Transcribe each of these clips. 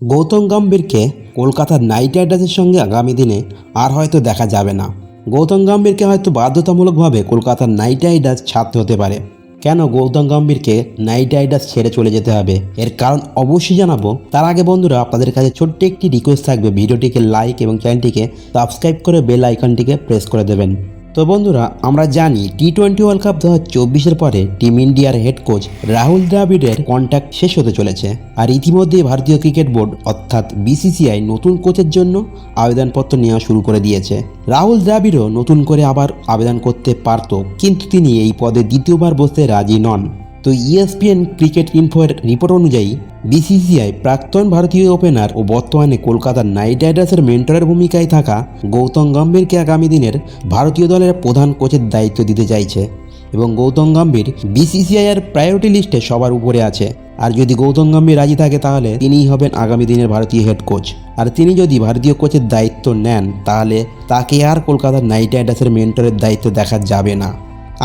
গৌতম গম্ভীরকে কলকাতার নাইট রাইডার্সের সঙ্গে আগামী দিনে আর হয়তো দেখা যাবে না। গৌতম গম্ভীরকে হয়তো বাধ্যতামূলকভাবে কলকাতার নাইট রাইডার্স ছাড়তে হতে পারে। কেন গৌতম গম্ভীরকে নাইট রাইডার্স ছেড়ে চলে যেতে হবে, এর কারণ অবশ্যই জানাবো। তার আগে বন্ধুরা, আপনাদের কাছে ছোট্ট একটি রিকোয়েস্ট থাকবে, ভিডিওটিকে লাইক এবং চ্যানেলটিকে সাবস্ক্রাইব করে বেল আইকনটিকে প্রেস করে দেবেন। তো বন্ধুরা, আমরা জানি টি-20 ওয়ার্ল্ড কাপ 2024-এর পরে টিম ইন্ডিয়ার হেড কোচ রাহুল দ্রাবিড়ের কন্ট্রাক্ট শেষ হতে চলেছে। আর ইতিমধ্যেই ভারতীয় ক্রিকেট বোর্ড অর্থাৎ বিসিসিআই নতুন কোচের জন্য আবেদনপত্র নেওয়া শুরু করে দিয়েছে। রাহুল দ্রাবিড়ও নতুন করে আবার আবেদন করতে পারত, কিন্তু তিনি এই পদে দ্বিতীয়বার বসতে রাজি নন। তো ইএসপিএন ক্রিকেট ইনফোর রিপোর্ট অনুযায়ী বিসিসিআই প্রাক্তন ভারতীয় ওপেনার ও বর্তমানে কলকাতার নাইট রাইডার্সের মেন্টরের ভূমিকায় থাকা গৌতম গম্ভীরকে আগামী দিনের ভারতীয় দলের প্রধান কোচের দায়িত্ব দিতে চাইছে। এবং গৌতম গম্ভীর বিসিসিআইয়ের প্রায়োরিটি লিস্টে সবার উপরে আছে। আর যদি গৌতম গম্ভীর রাজি থাকে, তাহলে তিনিই হবেন আগামী দিনের ভারতীয় হেড কোচ। আর তিনি যদি ভারতীয় কোচের দায়িত্ব নেন, তাহলে তাকে আর কলকাতার নাইট রাইডার্সের মেন্টরের দায়িত্ব দেখা যাবে না।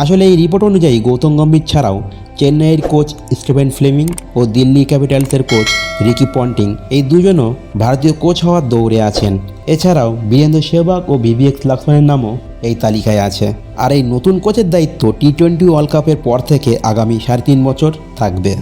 আসলে এই রিপোর্ট অনুযায়ী গৌতম গম্ভীর ছাড়াও চেন্নাইয়ের কোচ স্টিফেন ফ্লেমিং ও দিল্লি ক্যাপিটালসের কোচ রিকি পন্টিং, এই দুজনও ভারতীয় কোচ হওয়ার দৌড়ে আছেন। এছাড়াও বীরেন্দ্র সেহবাগ ও ভিভিএস লক্ষ্মণের নামও এই তালিকায় আছে। আর এই নতুন কোচের দায়িত্ব টি-20 ওয়ার্ল্ড কাপের পর থেকে আগামী 3.5 বছর থাকবে।